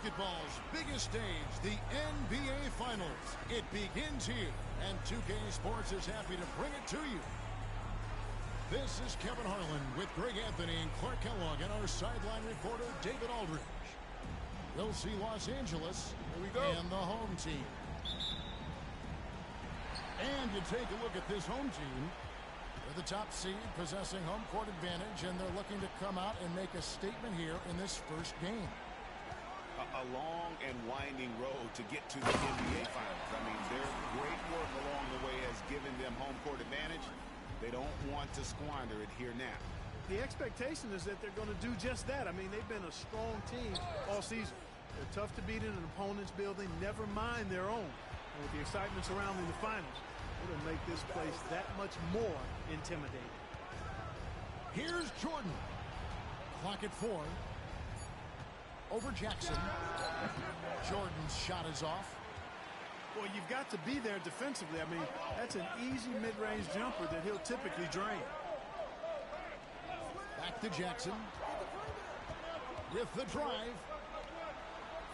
Basketball's biggest stage, the NBA Finals. It begins here, and 2K Sports is happy to bring it to you. This is Kevin Harlan with Greg Anthony and Clark Kellogg and our sideline reporter, David Aldridge. We'll see Los Angeles and the home team. And you take a look at this home team. They're the top seed, possessing home court advantage, and they're looking to come out and make a statement here in this first game. A long and winding road to get to the NBA Finals. I mean, their great work along the way has given them home court advantage. They don't want to squander it here now. The expectation is that they're going to do just that. I mean, they've been a strong team all season. They're tough to beat in an opponent's building, never mind their own. And with the excitement surrounding the finals, it'll make this place that much more intimidating. Here's Jordan. Clock at 4. Over Jackson. Jordan's shot is off. Well, you've got to be there defensively. I mean, that's an easy mid-range jumper that he'll typically drain. Back to Jackson. With the drive.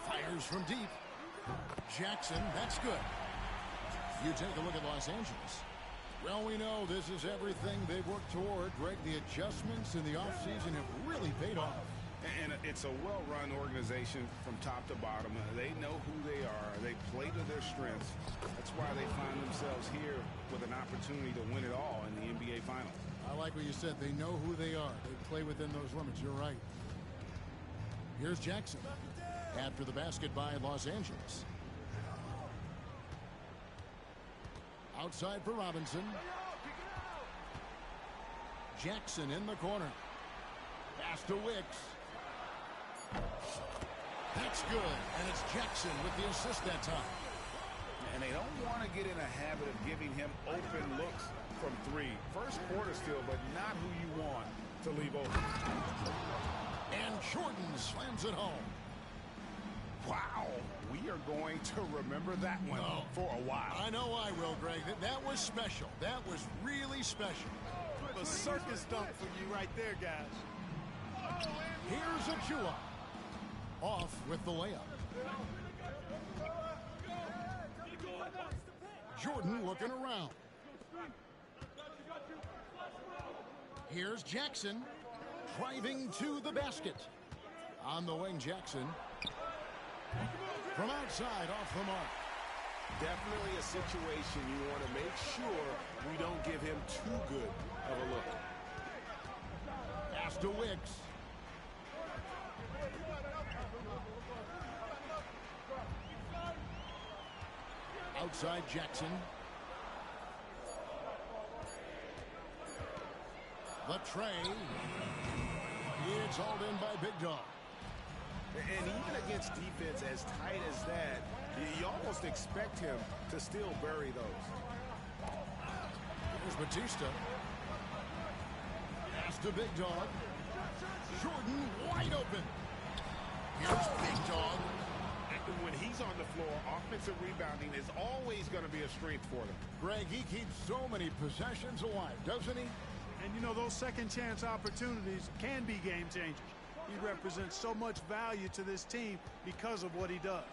Fires from deep. Jackson, that's good. You take a look at Los Angeles. Well, we know this is everything they've worked toward. Greg, the adjustments in the offseason have really paid off. And it's a well-run organization from top to bottom. They know who they are. They play to their strengths. That's why they find themselves here with an opportunity to win it all in the NBA Finals. I like what you said. They know who they are. They play within those limits. You're right. Here's Jackson. After the basket by Los Angeles. Outside for Robinson. Jackson in the corner. Pass to Wicks. That's good, and it's Jackson with the assist that time. And they don't want to get in a habit of giving him open looks from three. First quarter still, but not who you want to leave open. And Jordan slams it home. Wow, we are going to remember that one for a while. I know I will, Greg. That was special. That was really special. A circus dunk for you right there, guys. Here's Achua. Off with the layup. Jordan looking around. Here's Jackson driving to the basket. On the wing, Jackson. From outside, off the mark. Definitely a situation you want to make sure we don't give him too good of a look. Pass to Wicks. Outside Jackson. The tray. It's hauled in by Big Dog. And even against defense as tight as that, you almost expect him to still bury those. Here's Batista. Pass to Big Dog. Jordan wide open. Here's Big Dog. And when he's on the floor, offensive rebounding is always going to be a strength for them. Greg, he keeps so many possessions alive, doesn't he? And, you know, those second-chance opportunities can be game changers. He represents so much value to this team because of what he does.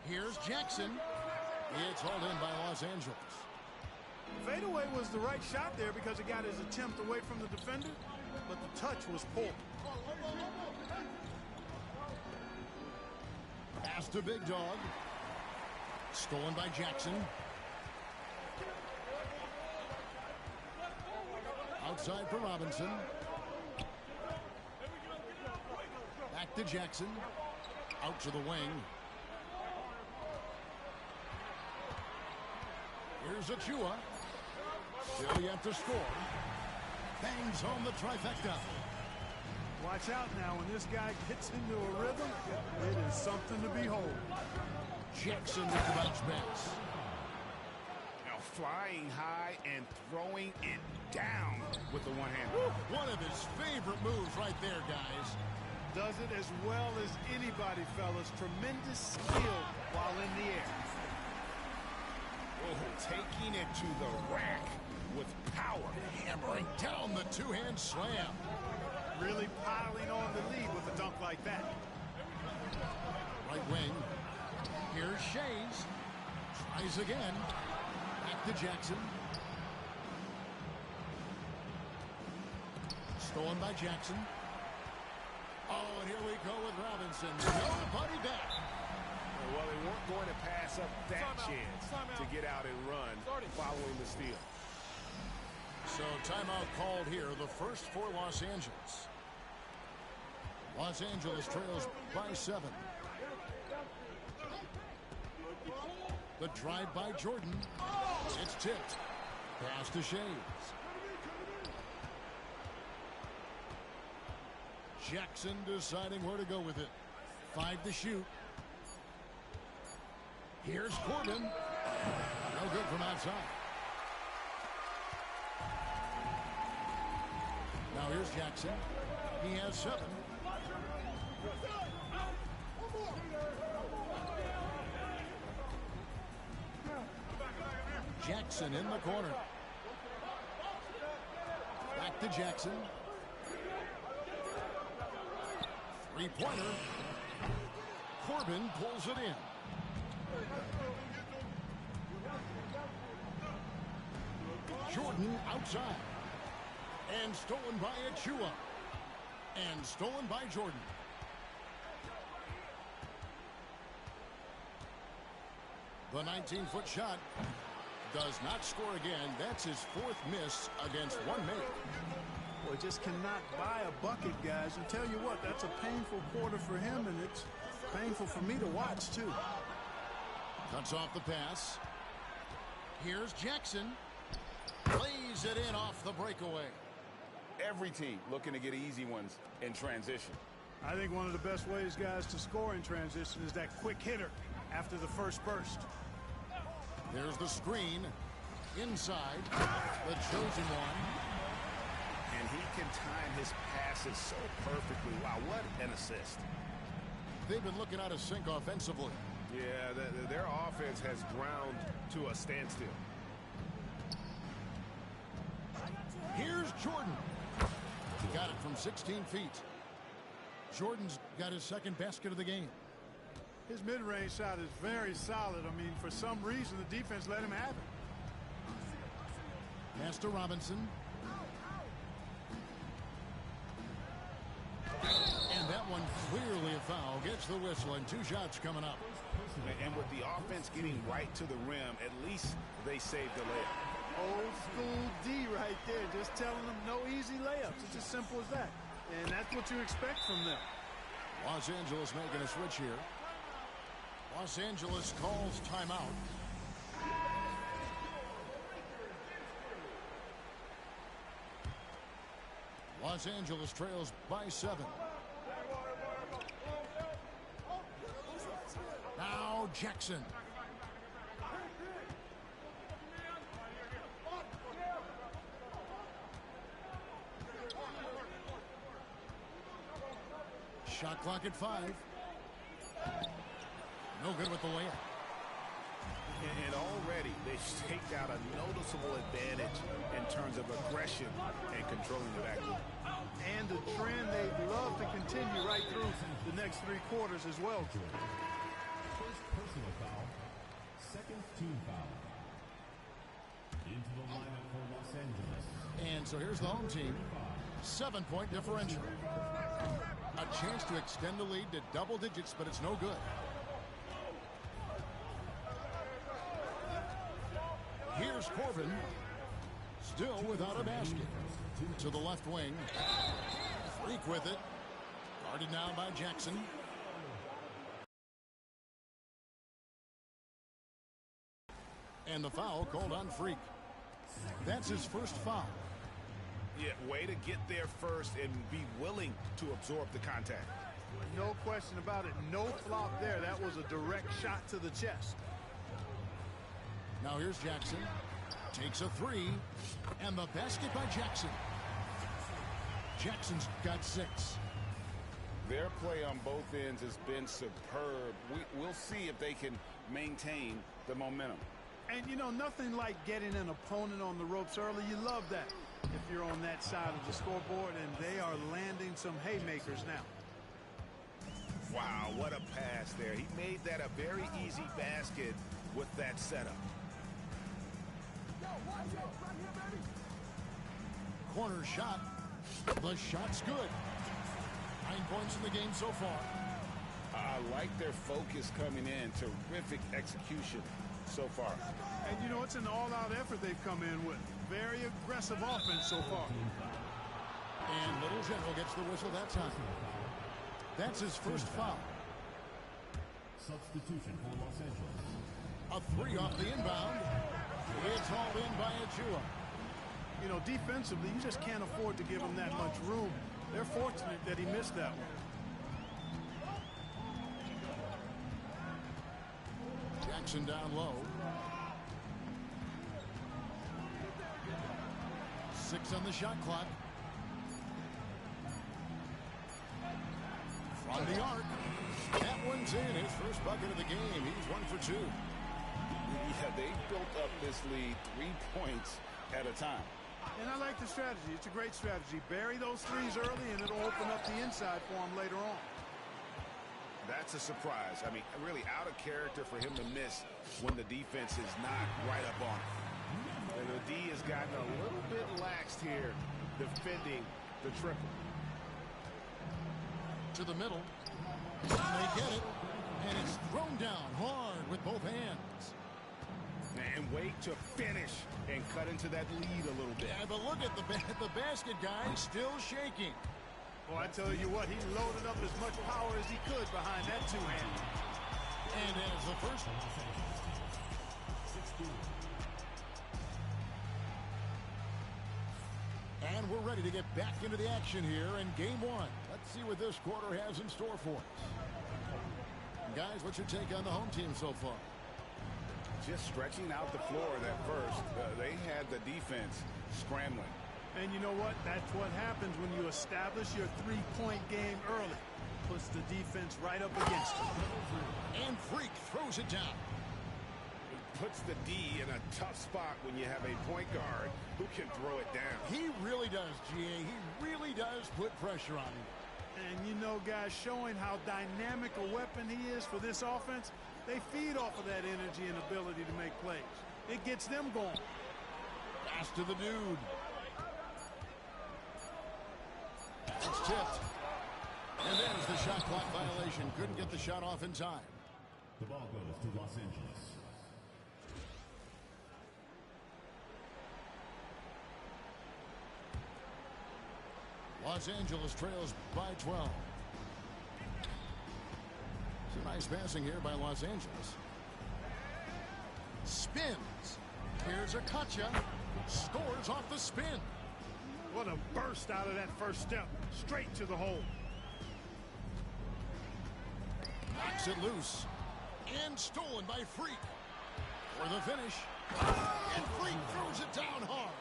Here's Jackson. It's hauled in by Los Angeles. Fadeaway was the right shot there because it got his attempt away from the defender, but the touch was poor. Pass to Big Dog. Stolen by Jackson. Outside for Robinson. Back to Jackson. Out to the wing. Here's Achua. Still yet to score. Bangs home the trifecta. Watch out now. When this guy gets into a rhythm, it is something to behold. Jackson with the bounce pass. Now flying high and throwing it down with the one hand. One of his favorite moves right there, guys. Does it as well as anybody, fellas. Tremendous skill while in the air. Oh, taking it to the rack with power. Hammering down the two-hand slam. Really piling on the lead with a dunk like that. Right wing. Here's Shays. Tries again. Back to Jackson. Stolen by Jackson. Oh, and here we go with Robinson. Nobody back. Well, they weren't going to pass up that chance to get out and run following the steal. So timeout called here, the first for Los Angeles. Los Angeles trails by 7. The drive by Jordan. It's tipped. Pass to Shays. Jackson deciding where to go with it. 5 to shoot. Here's Corbin. No good from outside. Now here's Jackson. He has 7. Jackson in the corner. Back to Jackson. 3-pointer. Corbin pulls it in. Jordan outside. And stolen by Achua. And stolen by Jordan. The 19-foot shot does not score again. That's his 4th miss against 1 make. Boy, just cannot buy a bucket, guys. And tell you what, that's a painful quarter for him, and it's painful for me to watch, too. Cuts off the pass. Here's Jackson. Lays it in off the breakaway. Every team looking to get easy ones in transition. I think one of the best ways, guys, to score in transition is that quick hitter after the first burst. There's the screen. Inside. The chosen one. And he can time his passes so perfectly. Wow, what an assist. They've been looking out of sync offensively. Yeah, their offense has ground to a standstill. Here's Jordan. He got it from 16 feet. Jordan's got his 2nd basket of the game. His mid-range shot is very solid. I mean, for some reason, the defense let him have it. Pass to Robinson. And that one clearly a foul. Gets the whistle and 2 shots coming up. And with the offense getting right to the rim, at least they saved the layup. Old school D right there. Just telling them no easy layups. It's as simple as that. And that's what you expect from them. Los Angeles making a switch here. Los Angeles calls timeout. Los Angeles trails by 7. Now Jackson. Shot clock at 5. No good with the layup. And already they've staked out a noticeable advantage in terms of aggression and controlling the backcourt. And the trend they'd love to continue right through the next 3 quarters as well. First personal foul, 2nd team foul. Into the lineup for Los Angeles. And so here's the home team. 7-point differential. A chance to extend the lead to double digits, but it's no good. Here's Corbin. Still without a basket. To the left wing. Freak with it. Guarded now by Jackson. And the foul called on Freak. That's his first foul. Yeah, way to get there first and be willing to absorb the contact. No question about it. No flop there. That was a direct shot to the chest. Now here's Jackson. Takes a 3. And the basket by Jackson. Jackson's got 6. Their play on both ends has been superb. We'll see if they can maintain the momentum. And, you know, nothing like getting an opponent on the ropes early. You love that if you're on that side of the scoreboard, and they are landing some haymakers now. Wow, what a pass there. He made that a very easy basket with that setup. Corner shot. The shot's good. 9 points in the game so far. I like their focus coming in. Terrific execution so far. And, you know, it's an all-out effort they've come in with. Very aggressive offense so far. And Little General gets the whistle that time. That's his first foul. Substitution for Los Angeles. A 3 off the inbound. It's hauled in by Achua. You know, defensively, you just can't afford to give him that much room. They're fortunate that he missed that one. Jackson down low. 6 on the shot clock. From the arc. That one's in. His first bucket of the game. He's 1 for 2. Yeah, they built up this lead 3 points at a time. And I like the strategy. It's a great strategy. Bury those threes early, and it'll open up the inside for him later on. That's a surprise. I mean, really out of character for him to miss when the defense is not right up on it. And the D has gotten a little bit laxed here defending the triple. To the middle. They get it. And it's thrown down hard with both hands. And wait to finish and cut into that lead a little bit. Yeah, but look at the basket guy still shaking. Well, I tell you what, he loaded up as much power as he could behind that two-hand. And as the first. And we're ready to get back into the action here in game 1. Let's see what this quarter has in store for us. Guys, what's your take on the home team so far? Just stretching out the floor that first. They had the defense scrambling. And you know what? That's what happens when you establish your three-point game early. Puts the defense right up against it. And Freak throws it down. Puts the D in a tough spot when you have a point guard who can throw it down. He really does, GA. He really does put pressure on him. And you know, guys, showing how dynamic a weapon he is for this offense, they feed off of that energy and ability to make plays. It gets them going. Pass to the dude. It's tipped. And there's the shot clock violation. Couldn't get the shot off in time. The ball goes to Los Angeles. Los Angeles trails by 12. Some nice passing here by Los Angeles. Spins. Here's Akacha. Scores off the spin. What a burst out of that first step. Straight to the hole. Knocks it loose. And stolen by Freak. For the finish. And Freak throws it down hard.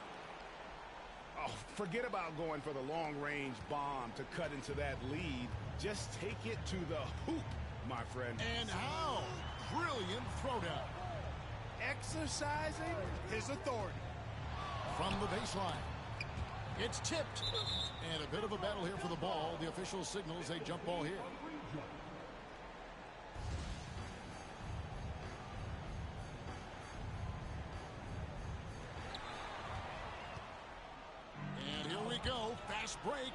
Oh, forget about going for the long-range bomb to cut into that lead. Just take it to the hoop, my friend. And how? Brilliant throwdown. Exercising his authority. From the baseline. It's tipped. And a bit of a battle here for the ball. The official signals a jump ball here. And here we go. Fast break.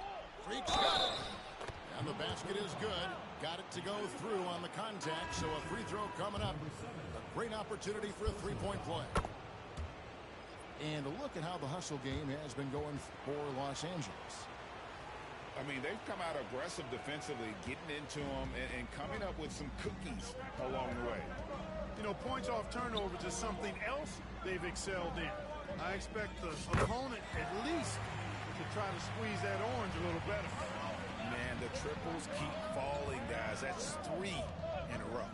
Freak's got it. And the basket is good. Got it to go through on the contact. So a free throw coming up. A great opportunity for a three-point play. And look at how the hustle game has been going for Los Angeles. I mean, they've come out aggressive defensively, getting into them and coming up with some cookies along the way. You know, points off turnovers is something else they've excelled in. I expect the opponent at least to try to squeeze that orange a little better. Man, the triples keep falling, guys. That's 3 in a row.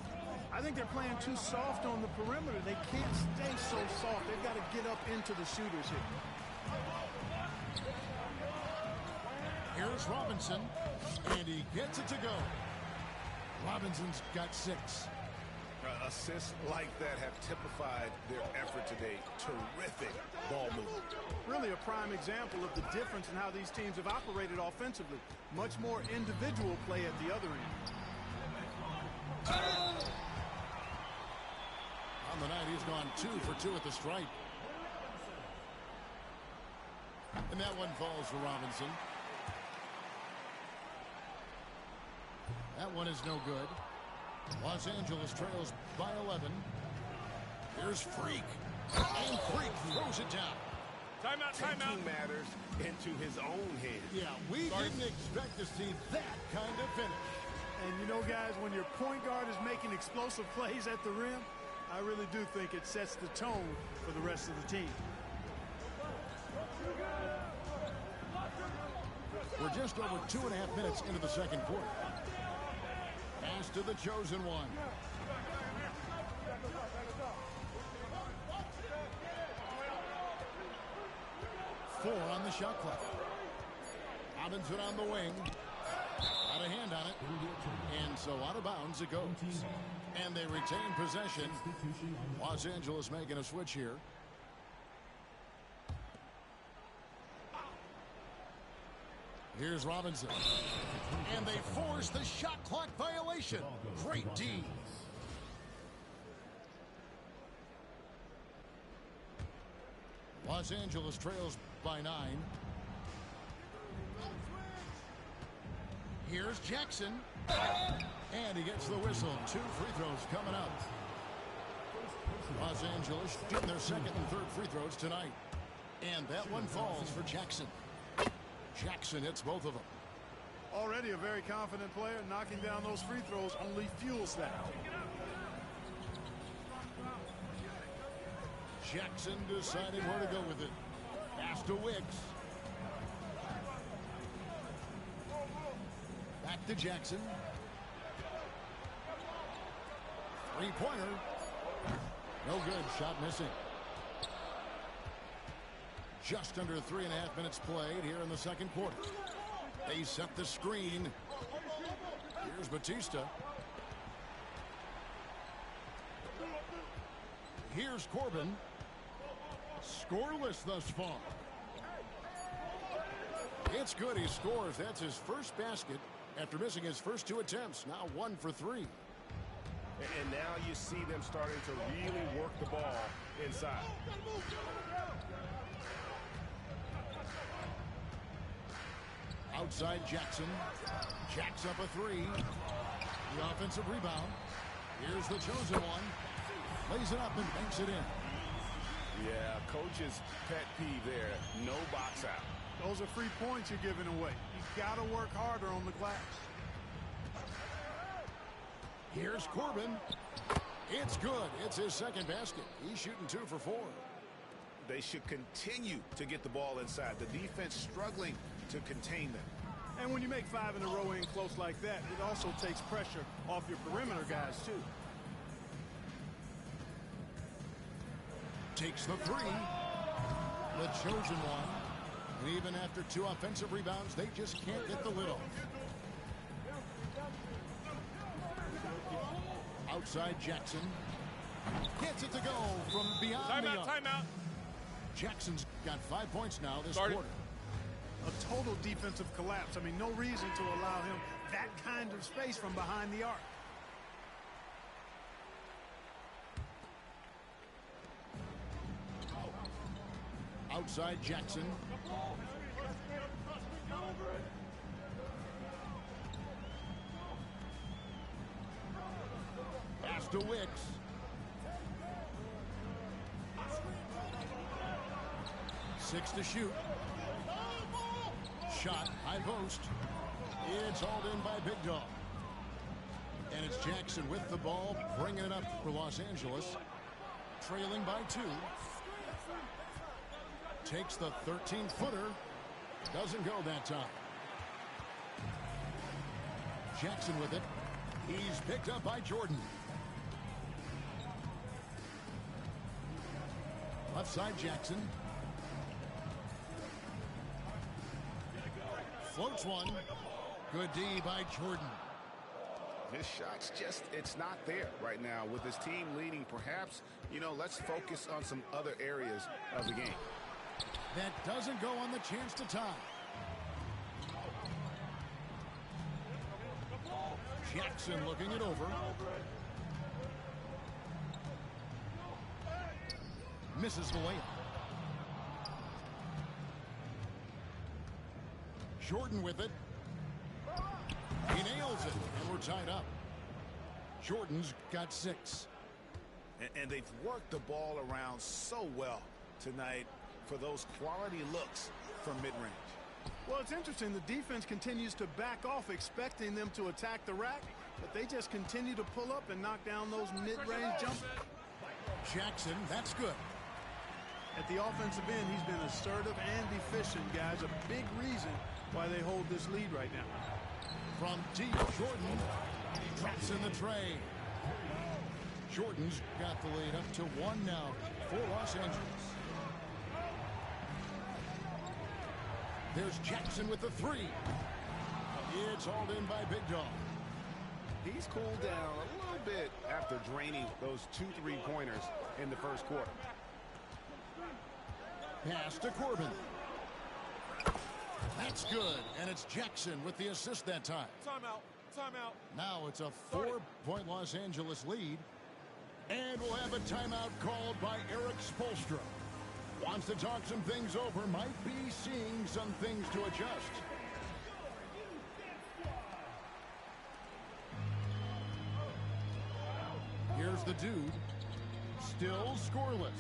I think they're playing too soft on the perimeter. They can't stay so soft. They've got to get up into the shooters here. Here's Robinson, and he gets it to go. Robinson's got 6. Assists like that have typified their effort today. Terrific ball movement. Really a prime example of the difference in how these teams have operated offensively. Much more individual play at the other end. has gone 2 for 2 at the stripe. And that one falls for Robinson. That one is no good. Los Angeles trails by 11. Here's Freak. And Freak throws it down. Timeout. Taking matters into his own hands. Yeah, we didn't expect to see that kind of finish. And you know, guys, when your point guard is making explosive plays at the rim, I really do think it sets the tone for the rest of the team. We're just over 2.5 minutes into the second quarter. Pass to the chosen one. Four on the shot clock. Robinson on the wing. Got a hand on it. And so out of bounds it goes. And they retain possession. Los Angeles making a switch here. Here's Robinson. And they force the shot clock violation. Great D. Los Angeles trails by 9. Here's Jackson. And he gets the whistle. 2 free throws coming up. Los Angeles shooting their second and third free throws tonight. And that one falls for Jackson. Jackson hits both of them. Already a very confident player. Knocking down those free throws only fuels that. Jackson deciding where to go with it. Pass to Wicks. Back to Jackson. Three-pointer. No good. Shot missing. Just under 3.5 minutes played here in the second quarter. They set the screen. Here's Batista. Here's Corbin. Scoreless thus far. It's good he scores. That's his first basket after missing his first 2 attempts. Now 1 for 3. And now you see them starting to really work the ball inside. Outside Jackson. Jacks up a 3. The offensive rebound. Here's the chosen one. Lays it up and banks it in. Yeah, coach's pet peeve there. No box out. Those are free points you're giving away. You got to work harder on the glass. Here's Corbin. It's good. It's his second basket. He's shooting 2 for 4. They should continue to get the ball inside. The defense struggling to contain them. And when you make 5 in a row in close like that, it also takes pressure off your perimeter guys, too. Takes the 3. The chosen one. And even after 2 offensive rebounds, they just can't get the lid off. Outside Jackson. Gets it to go from beyond the arc. Timeout. Jackson's got 5 points now this quarter. A total defensive collapse. I mean, no reason to allow him that kind of space from behind the arc. Outside Jackson. Pass to Wicks. Six to shoot. Shot, high post. It's hauled in by Big Dog. And it's Jackson with the ball, bringing it up for Los Angeles. Trailing by 2. Takes the 13-footer. Doesn't go that time. Jackson with it. He's picked up by Jordan. Left side Jackson. Floats one. Good D by Jordan. His shot's just, it's not there right now. With his team leading, perhaps, you know, let's focus on some other areas of the game. That doesn't go on the chance to tie. Jackson looking it over. Misses the layup. Jordan with it. He nails it, and we're tied up. Jordan's got 6. And they've worked the ball around so well tonight for those quality looks from mid-range. Well, it's interesting. The defense continues to back off, expecting them to attack the rack, but they just continue to pull up and knock down those mid-range jumpers. Jackson, that's good. At the offensive end, he's been assertive and efficient, guys. A big reason why they hold this lead right now. From deep, Jordan drops in the tray. Jordan's got the lead up to 1 now for Los Angeles. There's Jackson with the 3. It's hauled in by Big Dog. He's cooled down a little bit after draining those 2 3-pointers in the first quarter. Pass to Corbin. That's good, and it's Jackson with the assist that time. Timeout. Timeout. Now it's a 4-point Los Angeles lead. And we'll have a timeout called by Eric Spoelstra. Wants to talk some things over. Might be seeing some things to adjust. Here's the dude. Still scoreless.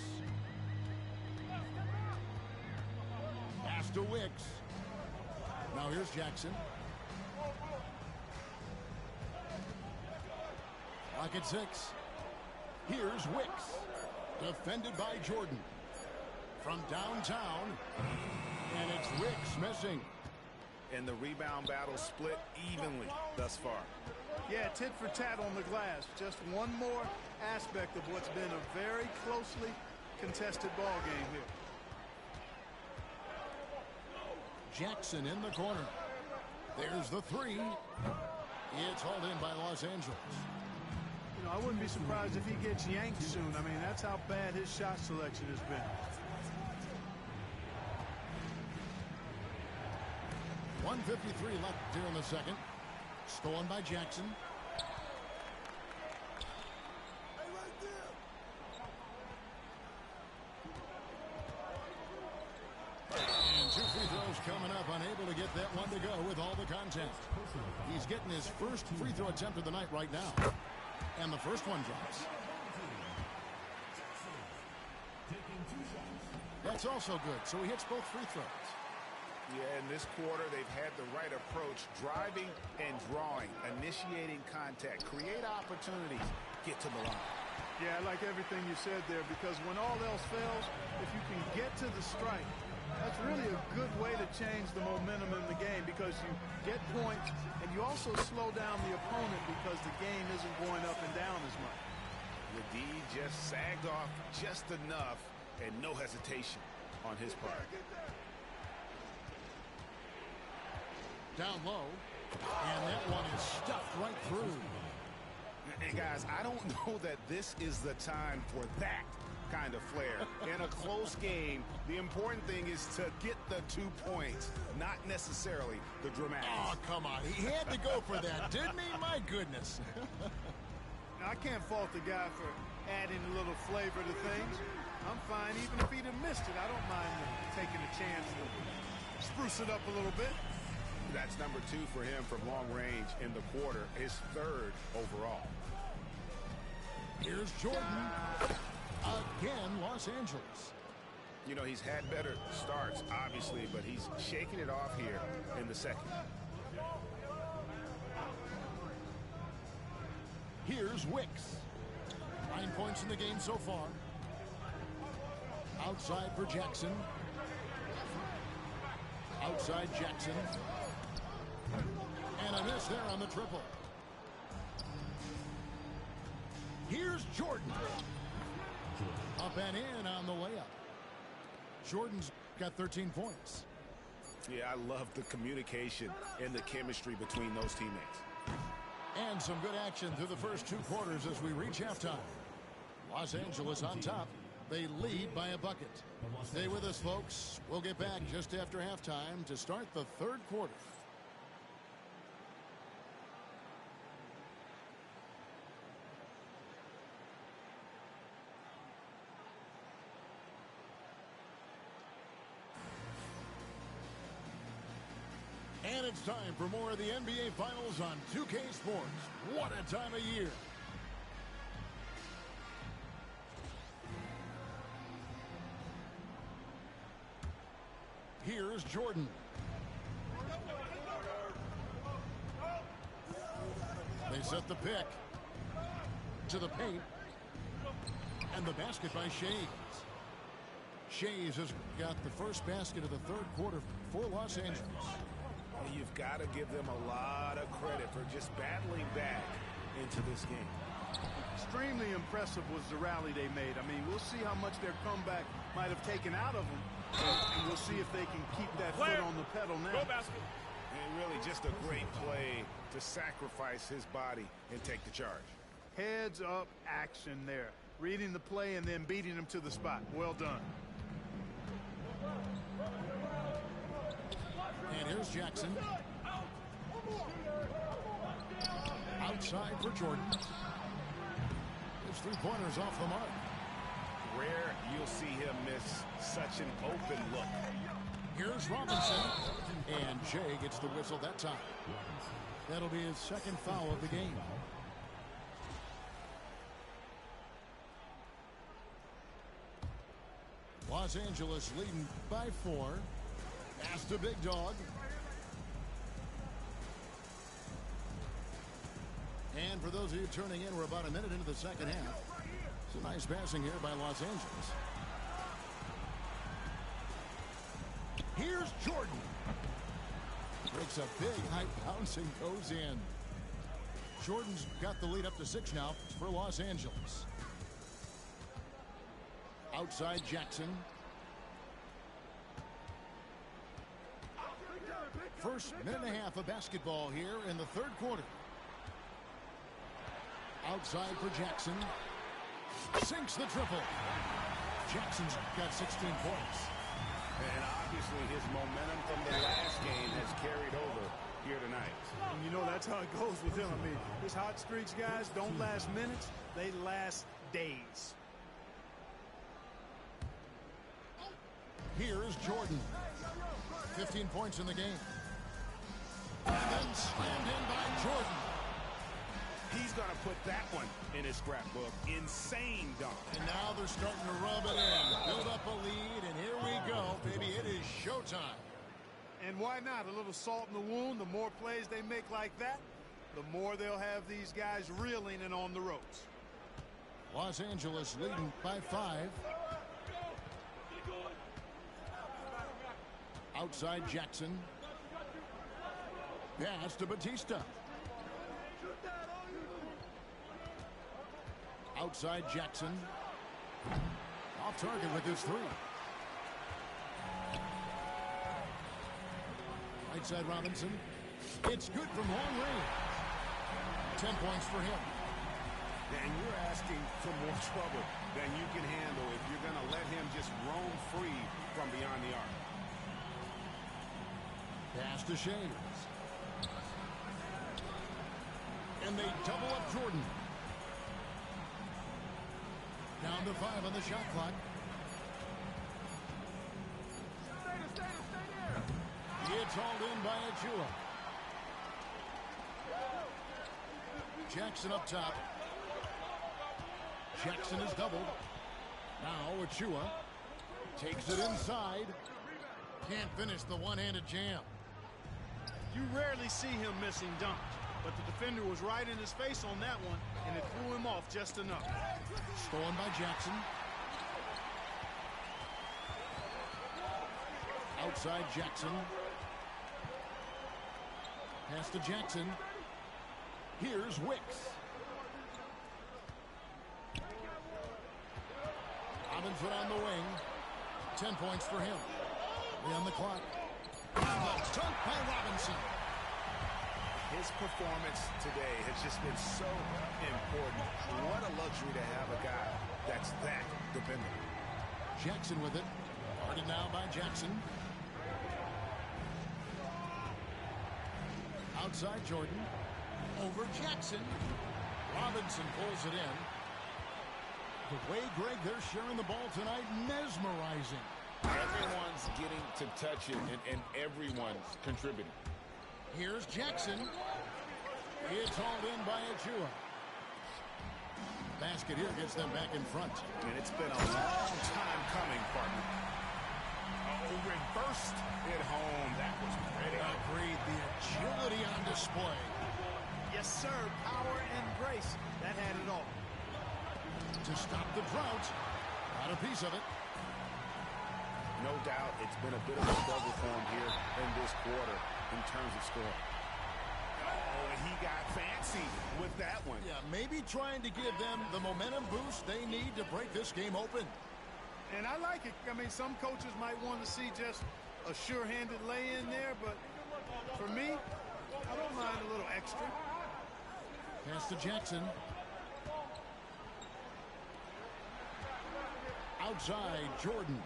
Pass to Wicks. Now here's Jackson. Lock at 6. Here's Wicks. Defended by Jordan. From downtown. And it's Wicks missing. And the rebound battle split evenly thus far. Yeah, tit for tat on the glass. Just one more aspect of what's been a very closely contested ball game here. Jackson in the corner. There's the 3. It's hauled in by Los Angeles. You know, I wouldn't be surprised if he gets yanked soon. I mean, that's how bad his shot selection has been. 1:53 left here in the second. Stolen by Jackson. And 2 free throws coming up. Unable to get that one to go with all the contact. He's getting his first free throw attempt of the night right now. And the first one drops. That's also good. So he hits both free throws. Yeah, in this quarter, they've had the right approach. Driving and drawing. Initiating contact. Create opportunities. Get to the line. Yeah, I like everything you said there, because when all else fails, if you can get to the strike, that's really a good way to change the momentum in the game, because you get points and you also slow down the opponent because the game isn't going up and down as much. The D just sagged off just enough and no hesitation on his part. Down low, and that one is stuffed right through. And guys, I don't know that this is the time for that kind of flair. In a close game, the important thing is to get the 2 points, not necessarily the dramatics. Oh, come on. He had to go for that, didn't he? My goodness. Now, I can't fault the guy for adding a little flavor to things. I'm fine even if he'd have missed it. I don't mind taking a chance to spruce it up a little bit. That's number 2 for him from long range in the quarter, his 3rd overall. Here's Jordan. Again, Los Angeles. You know, he's had better starts, obviously, but he's shaking it off here in the second. Here's Wicks. 9 points in the game so far. Outside for Jackson. Outside Jackson. And a miss there on the triple. Here's Jordan. Up and in on the layup. Jordan's got 13 points. Yeah, I love the communication and the chemistry between those teammates. And some good action through the first 2 quarters as we reach halftime. Los Angeles on top. They lead by a bucket. Stay with us, folks. We'll get back just after halftime to start the 3rd quarter. it's time for more of the NBA Finals on 2K Sports. What a time of year. Here's Jordan. They set the pick. To the paint. And the basket by Shays. Shays has got the first basket of the third quarter for Los Angeles. You've got to give them a lot of credit for just battling back into this game. Extremely impressive was the rally they made. I mean, we'll see how much their comeback might have taken out of them. And we'll see if they can keep that foot on the pedal now. Go basket. And really just a great play to sacrifice his body and take the charge. Heads up action there. Reading the play and then beating him to the spot. Well done. And here's Jackson. Outside for Jordan. His three-pointers off the mark. Rare you'll see him miss such an open look. Here's Robinson. And Jay gets the whistle that time. That'll be his second foul of the game. Los Angeles leading by 4. Pass to Big Dog. And for those of you turning in, we're about a minute into the second half. Some nice passing here by Los Angeles. Here's Jordan. Breaks a big high bounce and goes in. Jordan's got the lead up to 6 now for Los Angeles. Outside Jackson. First minute and a half of basketball here in the third quarter. Outside for Jackson. Sinks the triple. Jackson's got 16 points. And obviously his momentum from the last game has carried over here tonight. And you know that's how it goes with him. I mean, his hot streaks, guys, don't last minutes. They last days. Here is Jordan. 15 points in the game. And then slammed in by Jordan. He's going to put that one in his scrapbook. Insane dunk. And now they're starting to rub it in. Build up a lead, and here we go, baby. It is showtime. And why not? A little salt in the wound. The more plays they make like that, the more they'll have these guys reeling and on the ropes. Los Angeles leading by 5. Outside Jackson. Pass to Batista. Outside Jackson. Off target with his 3. Right side Robinson. It's good from long range. 10 points for him. And you're asking for more trouble than you can handle if you're going to let him just roam free from beyond the arc. Pass to Shays. And they double up Jordan. Down to 5 on the shot clock. It's hauled in by Achua. Jackson up top. Jackson is doubled. Now Achua takes it inside. Can't finish the one-handed jam. You rarely see him missing dunks, but the defender was right in his face on that one, and it threw him off just enough. Stolen by Jackson. Outside Jackson. Pass to Jackson. Here's Wicks. Robinson on the wing. 10 points for him. On the clock. Dunk by Robinson. His performance today has just been so important. What a luxury to have a guy that's that dependable. Jackson with it. Guarded now by Jackson. Outside Jordan. Over Jackson. Robinson pulls it in. The way, Greg, they're sharing the ball tonight, mesmerizing. Everyone's getting to touch it, and everyone's contributing. Here's Jackson. It's hauled in by Achua. Basket here gets them back in front. And it's been a long time coming, partner. Oh, reversed it home. That was pretty. Agreed. The agility on display. Yes, sir. Power and grace. That had it all. To stop the drought. Got a piece of it. No doubt it's been a bit of a struggle for him here in this quarter in terms of scoring. Oh, and he got fancy with that one. Yeah, maybe trying to give them the momentum boost they need to break this game open. And I like it. I mean, some coaches might want to see just a sure-handed lay-in there, but for me, I don't mind a little extra. Pass to Jackson. Outside, Jordan.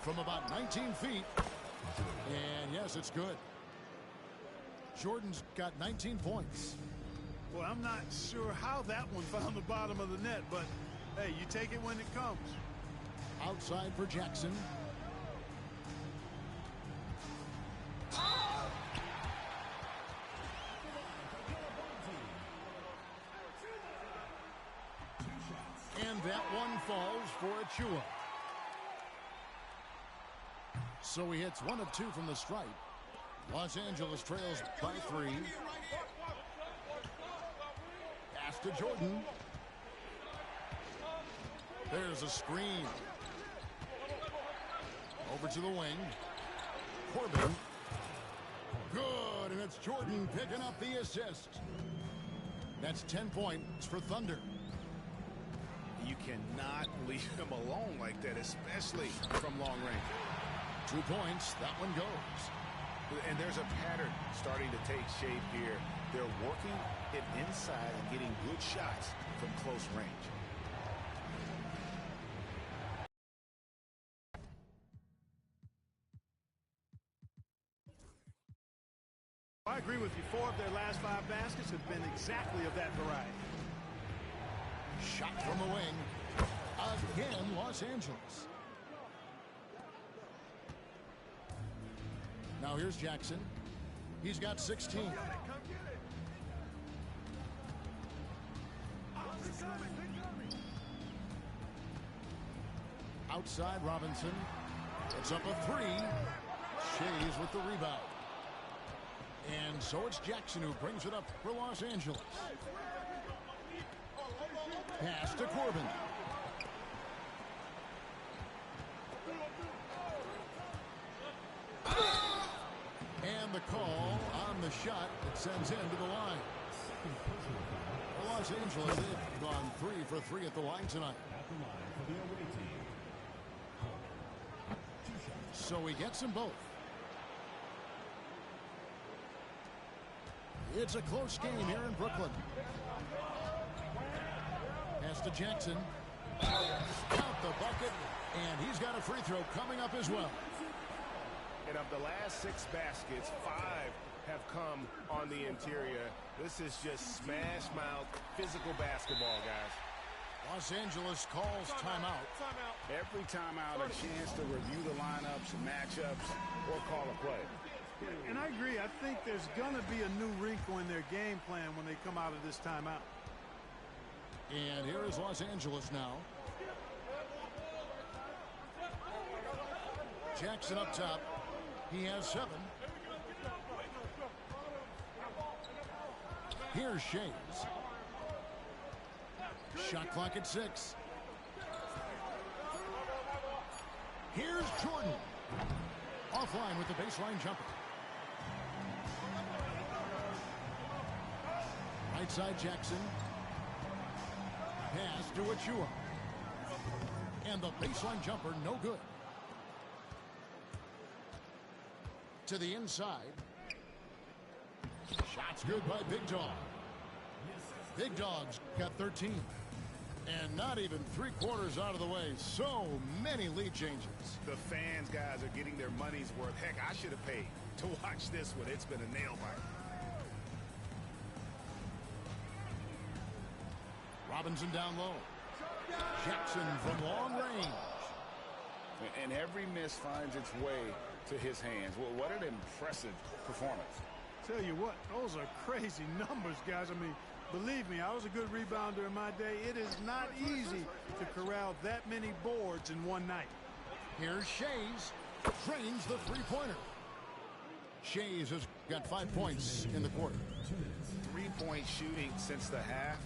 From about 19 feet. And yes, it's good. Jordan's got 19 points. Well, I'm not sure how that one found the bottom of the net, but hey, you take it when it comes. Outside for Jackson. And that one falls for Achua. So he hits 1 of 2 from the stripe. Los Angeles trails by 3. Pass to Jordan. There's a screen. Over to the wing. Corbin. Good, and it's Jordan picking up the assist. That's 10 points for Thunder. You cannot leave him alone like that, especially from long range. 2 points, that one goes. And there's a pattern starting to take shape here. They're working it inside and getting good shots from close range. I agree with you. 4 of their last 5 baskets have been exactly of that variety. Shot from the wing. Again, Los Angeles. Now here's Jackson. He's got 16. Outside Robinson. It's up a 3. Shays with the rebound. And so it's Jackson who brings it up for Los Angeles. Pass to Corbin. And the call on the shot that sends him to the line. Los Angeles, they've gone 3 for 3 at the line tonight. So he gets them both. It's a close game here in Brooklyn. Pass to Jackson. Count the bucket, and he's got a free throw coming up as well. And of the last 6 baskets, 5 have come on the interior. This is just smash mouth physical basketball, guys. Los Angeles calls timeout. Every timeout, a chance to review the lineups, matchups, or call a play. And I agree. I think there's going to be a new wrinkle in their game plan when they come out of this timeout. And here is Los Angeles now. Jackson up top. He has 7. Here's Shays. Shot clock at 6. Here's Jordan. Offline with the baseline jumper. Right side Jackson. Pass to Achua. And the baseline jumper, no good. To the inside. Shots good by Big Dog. Big Dog's got 13. And not even 3/4 out of the way. So many lead changes. The fans, guys, are getting their money's worth. Heck, I should have paid to watch this one. It's been a nail biter. Robinson down low. Jackson from long range. And every miss finds its way to his hands. Well, what an impressive performance. Tell you what, those are crazy numbers, guys. I mean, believe me, I was a good rebounder in my day. It is not easy to corral that many boards in one night. Here's Shays. Drains the three-pointer. Shays has got 5 points in the quarter. Three-point shooting since the half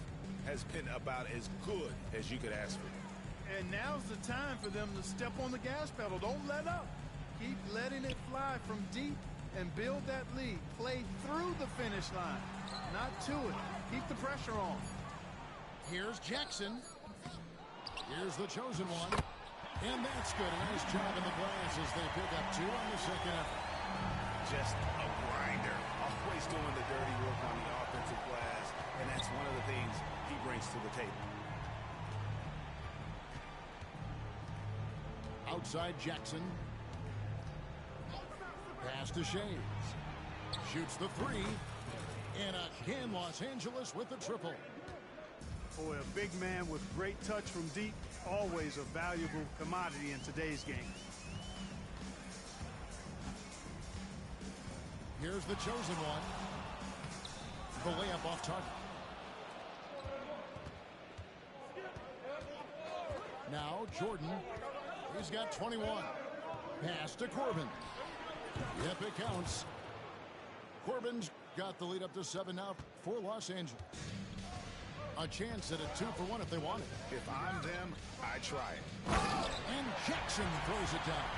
has been about as good as you could ask for. And now's the time for them to step on the gas pedal. Don't let up. Keep letting it fly from deep and build that lead. Play through the finish line, not to it. Keep the pressure on. Here's Jackson. Here's the chosen one. And that's good. A nice job in the glass as they pick up 2 on the second effort. Just a grinder. Always doing the dirty work on the offensive glass. And that's one of the things he brings to the table. Outside Jackson. Pass to Shays. Shoots the 3. And again, Los Angeles with the triple. Boy, a big man with great touch from deep, always a valuable commodity in today's game. Here's the chosen one. The layup off target. Now Jordan. He's got 21. Pass to Corbin. Yep, it counts. Corbin's got the lead up to 7 now for Los Angeles. A chance at a 2 for 1 if they want it. If I'm them, I try it. And Jackson throws it down.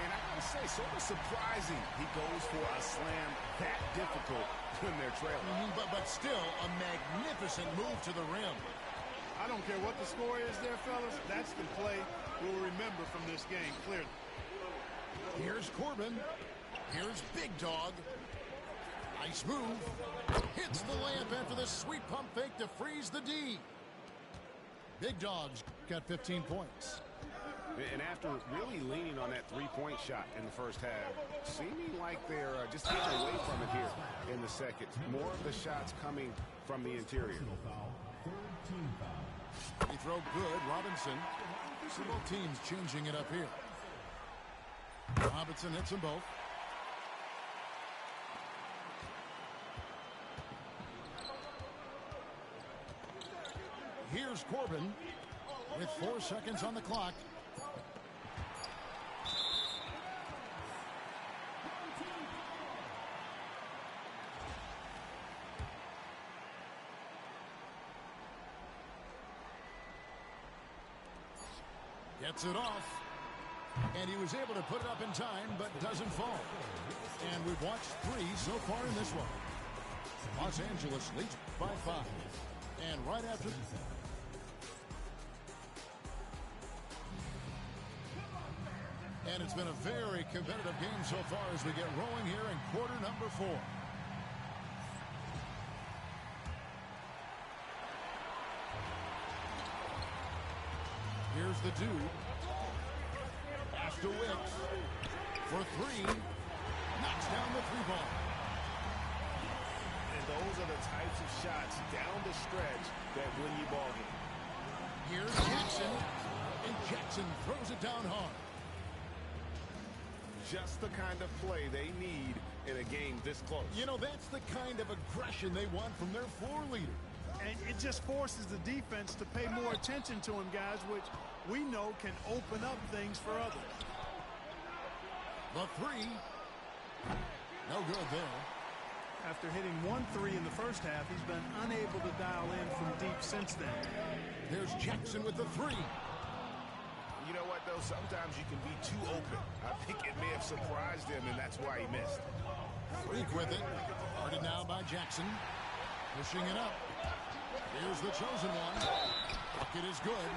And I gotta say, sort of surprising he goes for a slam that difficult when they're trailing. But still, a magnificent move to the rim. I don't care what the score is there, fellas. That's the play we'll remember from this game, clearly. Here's Corbin. Here's Big Dog. Nice move. Hits the layup after the sweet pump fake to freeze the D. Big Dog's got 15 points. And after really leaning on that three-point shot in the first half, seeming like they're just getting away from it here in the second. More of the shots coming from the interior. He throw good. Robinson. So both teams changing it up here. Robinson hits them both. Here's Corbin with 4 seconds on the clock. Gets it off. And he was able to put it up in time, but doesn't fall. And we've watched 3 so far in this one. Los Angeles leads by 5. And right after... And it's been a very competitive game so far as we get rolling here in quarter number 4. Here's the dude. Pass to Wicks. For 3. Knocks down the 3-ball. And those are the types of shots down the stretch that win you ball game. Here's Jackson. And Jackson throws it down hard. Just the kind of play they need in a game this close. You know, that's the kind of aggression they want from their floor leader. And it just forces the defense to pay more attention to him, guys, which we know can open up things for others. The 3. No good there. After hitting 1 3 in the first half, he's been unable to dial in from deep since then. There's Jackson with the 3. You know what, though? Sometimes you can be too open. I think it may have surprised him, and that's why he missed. Freak with it. Guarded now by Jackson. Pushing it up. Here's the chosen one. Bucket is good.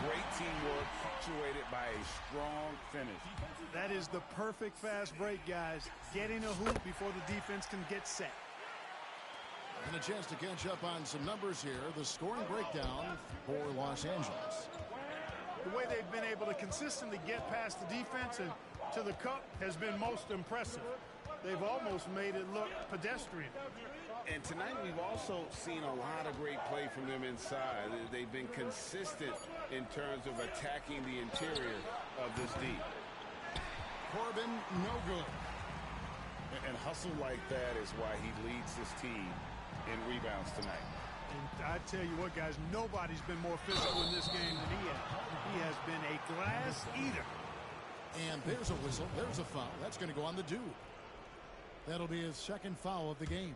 Great teamwork, punctuated by a strong finish. That is the perfect fast break, guys. Getting a hoop before the defense can get set. And a chance to catch up on some numbers here. The scoring breakdown for Los Angeles. The way they've been able to consistently get past the defense and to the cup has been most impressive. They've almost made it look pedestrian. And tonight we've also seen a lot of great play from them inside. They've been consistent in terms of attacking the interior of this D. Corbin, no good. And hustle like that is why he leads his team in rebounds tonight. And I tell you what, guys, nobody's been more physical in this game than he has. He has been a glass eater. And there's a whistle. There's a foul. That's going to go on the dude. That'll be his second foul of the game.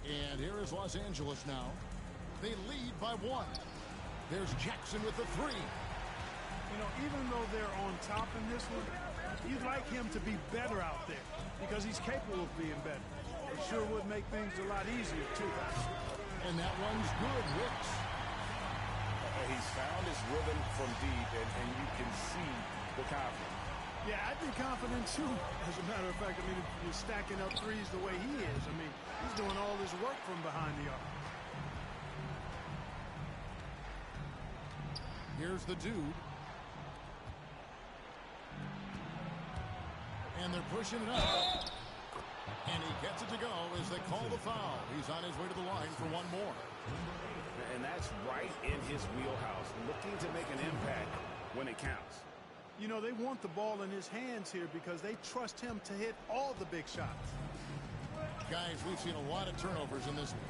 And here is Los Angeles now. They lead by 1. There's Jackson with the 3. You know, even though they're on top in this one, you'd like him to be better out there because he's capable of being better. It sure would make things a lot easier, too. And that one's good. Wicks. He's found his rhythm from deep, and you can see the confidence. Yeah, I'd be confident, too. As a matter of fact, I mean, if you're stacking up threes the way he is, I mean, he's doing all his work from behind the arc. Here's the dude. And they're pushing it up. And he gets it to go as they call the foul. He's on his way to the line for one more. And that's right in his wheelhouse, looking to make an impact when it counts. You know, they want the ball in his hands here because they trust him to hit all the big shots. Guys, we've seen a lot of turnovers in this one.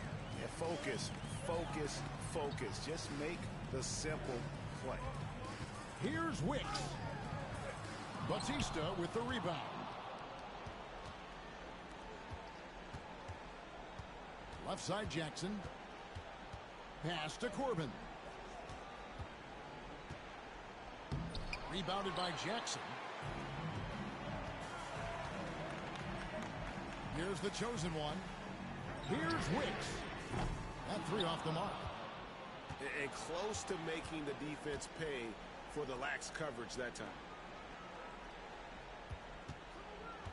Yeah, focus, focus, focus. Just make the simple play. Here's Wicks. Batista with the rebound. Left side Jackson. Pass to Corbin. Rebounded by Jackson. Here's the chosen one. Here's Wicks. That 3 off the mark. And close to making the defense pay for the lax coverage that time.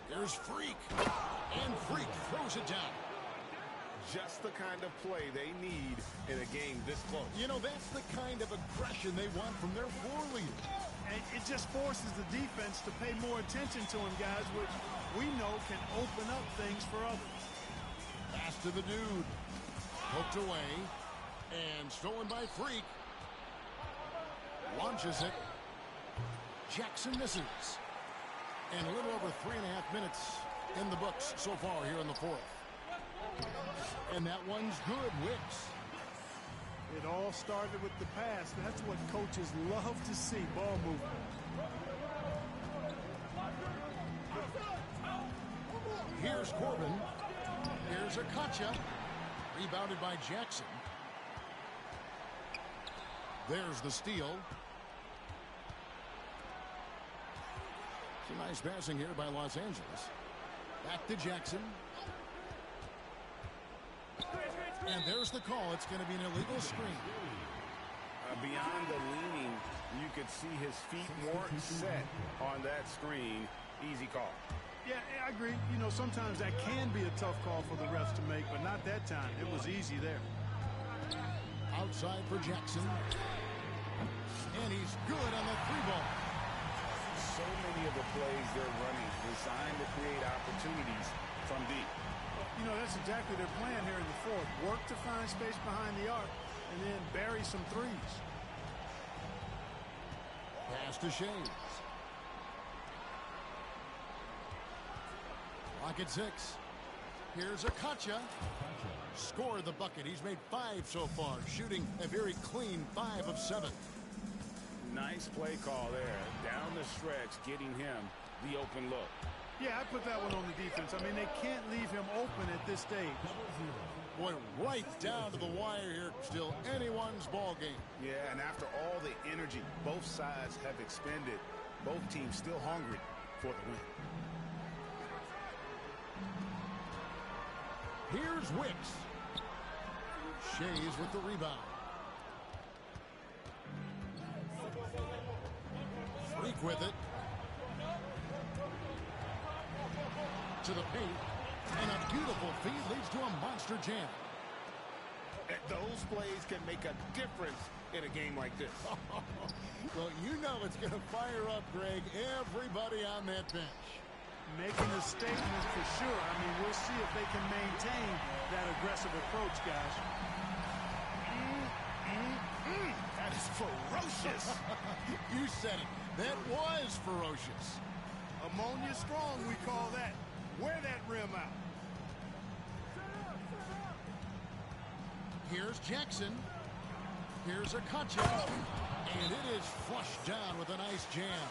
There's Freak. And Freak throws it down. Just the kind of play they need in a game this close. You know, that's the kind of aggression they want from their floor leader. And it just forces the defense to pay more attention to him, guys, which we know can open up things for others. Pass to the dude. Poked away. And stolen by Freak. Launches it. Jackson misses. And a little over 3.5 minutes in the books so far here in the fourth. And that one's good. Wicks. It all started with the pass. That's what coaches love to see, ball movement. Here's Corbin. Here's Akacha. Rebounded by Jackson. There's the steal. Some nice passing here by Los Angeles. Back to Jackson. And there's the call. It's going to be an illegal screen. Beyond the leaning, you could see his feet weren't set on that screen. Easy call. Yeah, I agree. You know, sometimes that can be a tough call for the refs to make, but not that time. It was easy there. Outside for Jackson. And he's good on the 3-ball. So many of the plays they're running designed to create opportunities from deep. You know, that's exactly their plan here in the fourth. Work to find space behind the arc and then bury some threes. Pass to Shades. Clock at 6. Here's Akacha. Scored the bucket. He's made 5 so far, shooting a very clean 5 of 7. Nice play call there. Down the stretch, getting him the open look. Yeah, I put that one on the defense. I mean, they can't leave him open at this stage. Boy, right down to the wire here. Still anyone's ball game. Yeah, and after all the energy both sides have expended, both teams still hungry for the win. Here's Wicks. Shays with the rebound. Freak with it. To the paint. And a beautiful feed leads to a monster jam. And those plays can make a difference in a game like this. Well, you know it's going to fire up, Greg, everybody on that bench. Making a statement for sure. I mean, we'll see if they can maintain that aggressive approach, guys. That is ferocious. You said it. That was ferocious. Ammonia strong, we call that. Wear that rim out. Here's Jackson. Here's Akacha. And it is flushed down with a nice jam.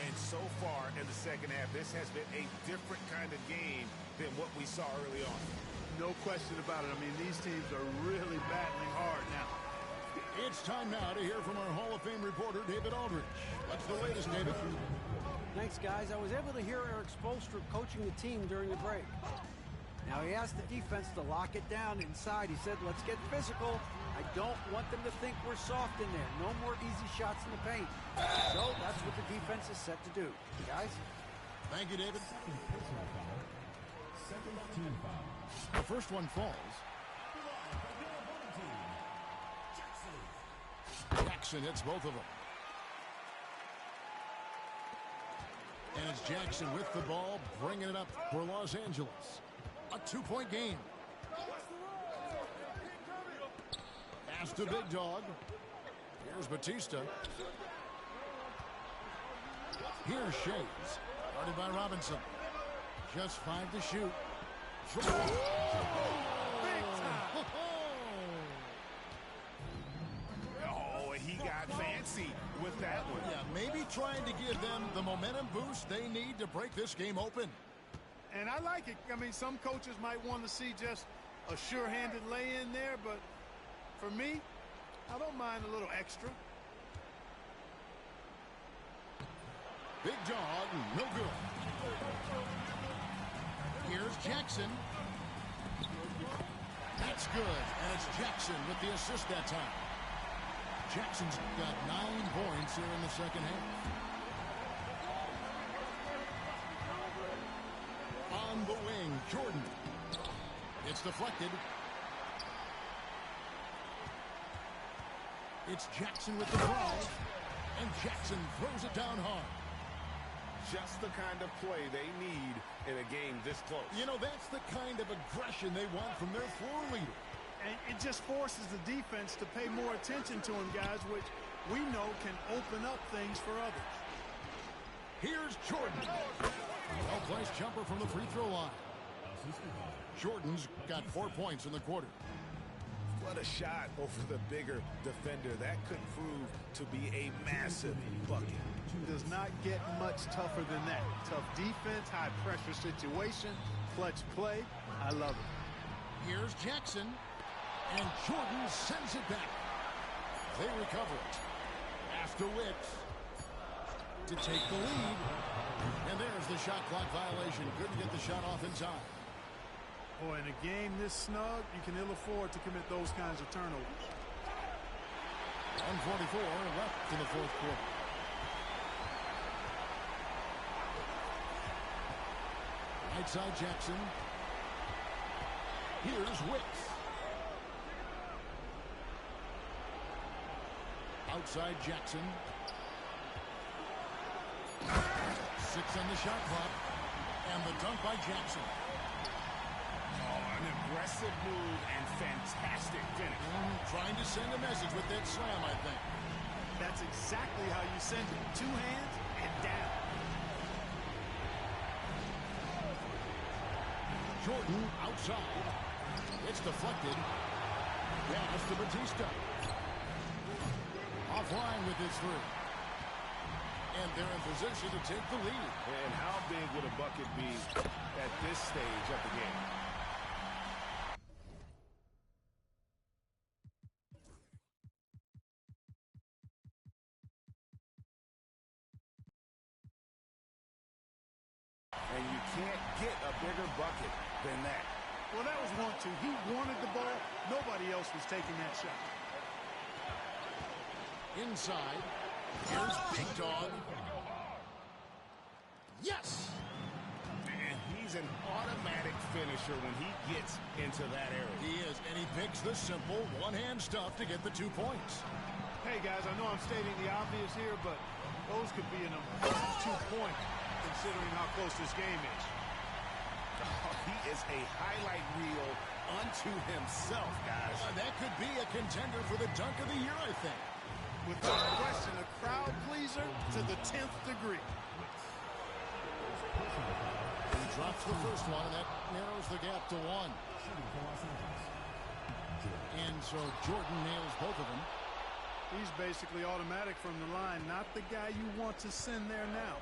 And so far in the second half, this has been a different kind of game than what we saw early on. No question about it. I mean, these teams are really battling hard now. It's time now to hear from our Hall of Fame reporter, David Aldridge. What's the latest, David? Thanks, guys. I was able to hear Eric Spoelstra coaching the team during the break. Now, he asked the defense to lock it down inside. He said, let's get physical. I don't want them to think we're soft in there. No more easy shots in the paint. So that's what the defense is set to do. Guys? Thank you, David. Second team foul. The first one falls. Jackson hits both of them. And it's Jackson with the ball, bringing it up for Los Angeles. A two-point game. Pass to Big Dog. Here's Batista. Here's Shays. Guarded by Robinson. Just 5 to shoot. Big time. Oh, he got fancy with that one. Yeah, maybe trying to give them the momentum boost they need to break this game open. And I like it. I mean, some coaches might want to see just a sure-handed lay-in there, but for me, I don't mind a little extra. Big Dog, no good. Here's Jackson. That's good, and it's Jackson with the assist that time. Jackson's got 9 points here in the second half. On the wing, Jordan. It's deflected. It's Jackson with the drive, and Jackson throws it down hard. Just the kind of play they need in a game this close. You know, that's the kind of aggression they want from their floor leader. And it just forces the defense to pay more attention to him, guys, which we know can open up things for others. Here's Jordan. Well-placed jumper from the free throw line. Jordan's got 4 points in the quarter. What a shot over the bigger defender. That could prove to be a massive bucket. Does not get much tougher than that. Tough defense, high-pressure situation, clutch play. I love it. Here's Jackson, and Jordan sends it back. They recover it. After Wicks to take the lead. And there's the shot clock violation. Couldn't get the shot off in time. Boy, in a game this snug, you can ill afford to commit those kinds of turnovers. 1:44 left in the fourth quarter. Right side Jackson. Here's Wicks. Outside Jackson. 6 on the shot clock. And the dunk by Jackson. Oh, an aggressive move and fantastic finish. Trying to send a message with that slam, I think. That's exactly how you send it. 2 hands and down. Jordan outside. It's deflected. Pass to Batista. Offline with his 3. And they're in position to take the lead. And how big would a bucket be at this stage of the game? And you can't get a bigger bucket than that. Well, that was 1-2. He wanted the ball. Nobody else was taking that shot. Inside. Here's Big Dog. Yes! And he's an automatic finisher when he gets into that area. He is, and he picks the simple one-hand stuff to get the 2 points. Hey, guys, I know I'm stating the obvious here, but those could be an important 2-pointer considering how close this game is. Oh, he is a highlight reel unto himself, guys. That could be a contender for the dunk of the year, I think. Without question, a crowd pleaser to the 10th degree. drops the first one, and that narrows the gap to 1. And so Jordan nails both of them. He's basically automatic from the line, not the guy you want to send there now.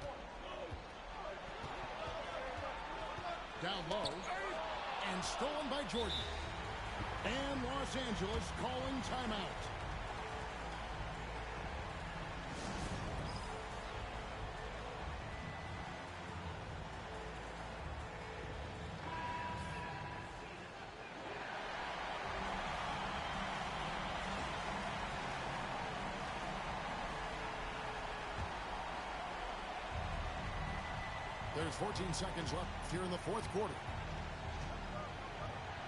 Down low, and stolen by Jordan. And Los Angeles calling timeout. There's 14 seconds left here in the fourth quarter.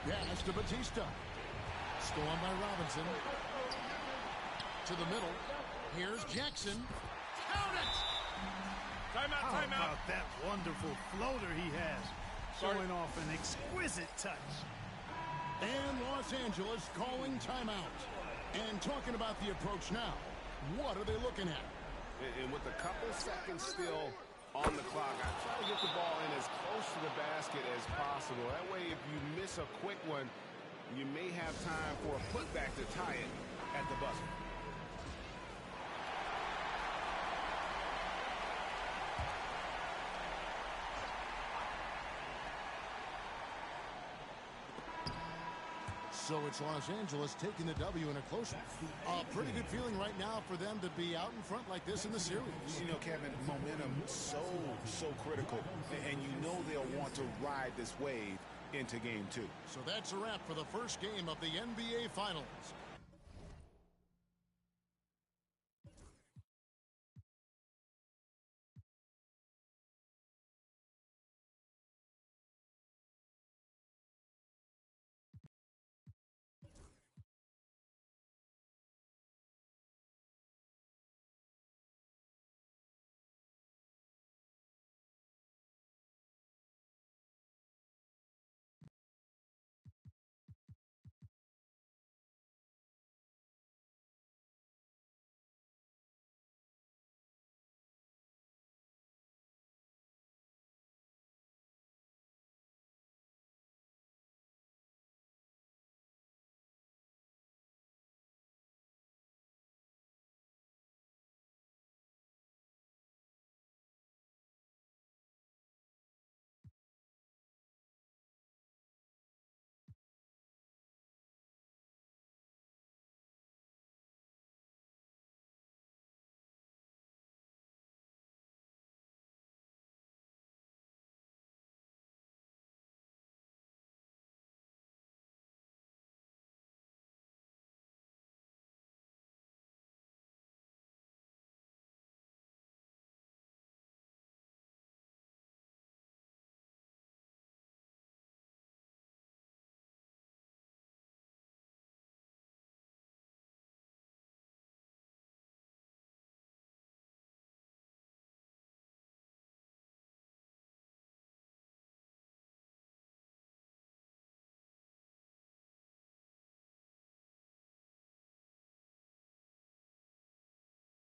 Pass to Batista. Stolen by Robinson. To the middle. Here's Jackson. Count it! Timeout, How timeout. about that wonderful floater he has? Showing off an exquisite touch. And Los Angeles calling timeout. And talking about the approach now. What are they looking at? And with a couple seconds still on the clock, I try to get the ball in as close to the basket as possible. That way, if you miss a quick one, you may have time for a putback to tie it at the buzzer. So it's Los Angeles taking the W in a close one. Pretty good feeling right now for them to be out in front like this in the series. You know, Kevin, momentum so critical. And you know they'll want to ride this wave into game 2. So that's a wrap for the first game of the NBA Finals.